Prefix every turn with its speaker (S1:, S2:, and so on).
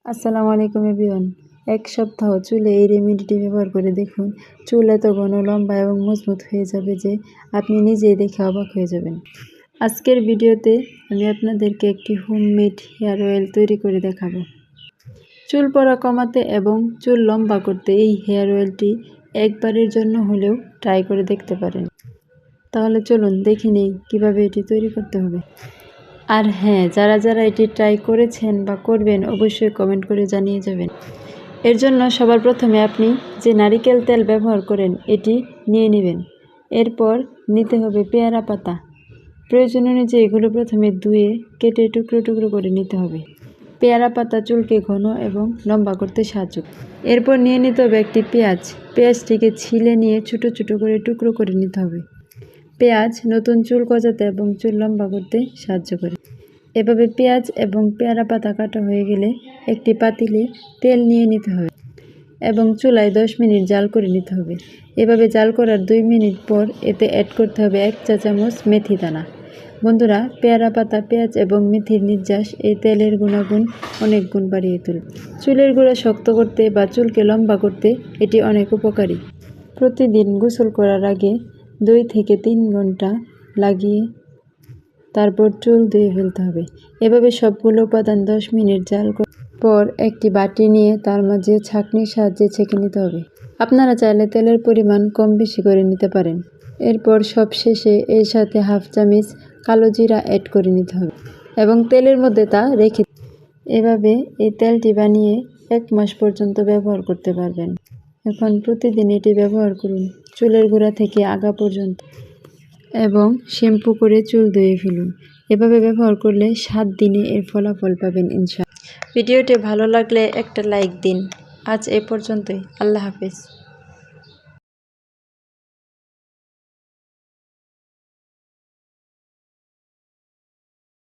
S1: আসসালামু আলাইকুম এভরিওয়ান। এক সপ্তাহ চুলে এই রেমেডিটি ব্যবহার করে দেখুন, চুল এত ঘন, লম্বা এবং মজবুত হয়ে যাবে যে আপনি নিজেই দেখে অবাক হয়ে যাবেন। আজকের ভিডিওতে আমি আপনাদেরকে একটি হোমমেড হেয়ার অয়েল তৈরি করে দেখাবো। চুল পড়া কমাতে এবং চুল লম্বা করতে এই হেয়ার অয়েলটি একবারের জন্য হলেও ট্রাই করে দেখতে পারেন। তাহলে চলুন দেখে নেই কীভাবে এটি তৈরি করতে হবে। আর হ্যাঁ, যারা এটি ট্রাই করেছেন বা করবেন অবশ্যই কমেন্ট করে জানিয়ে যাবেন। এর জন্য সবার প্রথমে আপনি যে নারিকেল তেল ব্যবহার করেন এটি নিয়ে নেবেন। এরপর নিতে হবে পেয়ারা পাতা। প্রয়োজন অনুযায়ী এগুলো প্রথমে ধুয়ে কেটে টুকরো টুকরো করে নিতে হবে। পেয়ারা পাতা চুলকে ঘন এবং লম্বা করতে সাহায্য করে। এরপর নিয়ে নিতে হবে একটি পেঁয়াজটিকে ছিলে নিয়ে ছোটো ছোটো করে টুকরো করে নিতে হবে। পেঁয়াজ নতুন চুল গজাতে এবং চুল লম্বা করতে সাহায্য করে। এভাবে পেঁয়াজ এবং পেয়ারা পাতা কাটা হয়ে গেলে একটি পাতিলে তেল নিয়ে নিতে হবে এবং চুলায় 10 মিনিট জাল করে নিতে হবে। এভাবে জাল করার 2 মিনিট পর এতে অ্যাড করতে হবে 1 চা চামচ মেথি দানা। বন্ধুরা, পেয়ারা পাতা, পেঁয়াজ এবং মেথির নির্যাস এই তেলের গুণাগুণ অনেক গুণ বাড়িয়ে তোলে। চুলের গোড়া শক্ত করতে বা চুলকে লম্বা করতে এটি অনেক উপকারী। প্রতিদিন গোসল করার আগে 2 থেকে 3 ঘন্টা লাগিয়ে তারপর চুল ধুয়ে ফেলতে হবে। এভাবে সবগুলো উপাদান 10 মিনিট জাল পর একটি বাটি নিয়ে তার মাঝে ছাঁকনির সাহায্যে ছেঁকে নিতে হবে। আপনারা চাইলে তেলের পরিমাণ কম বেশি করে নিতে পারেন। এরপর সব শেষে এর সাথে হাফ চামচ কালো জিরা অ্যাড করে নিতে হবে এবং তেলের মধ্যে তা রেখে এভাবে এই তেলটি বানিয়ে 1 মাস পর্যন্ত ব্যবহার করতে পারবেন। এখন প্রতিদিন এটি ব্যবহার করুন চুলের গোড়া থেকে আগা পর্যন্ত এবং শ্যাম্পু করে চুল ধুয়ে ফেলুন। এভাবে ব্যবহার করলে 7 দিনে এর ফলাফল পাবেন ইনশাআল্লাহ। ভিডিওটি ভালো লাগলে একটা লাইক দিন। আজ এ পর্যন্তই। আল্লাহ হাফেজ।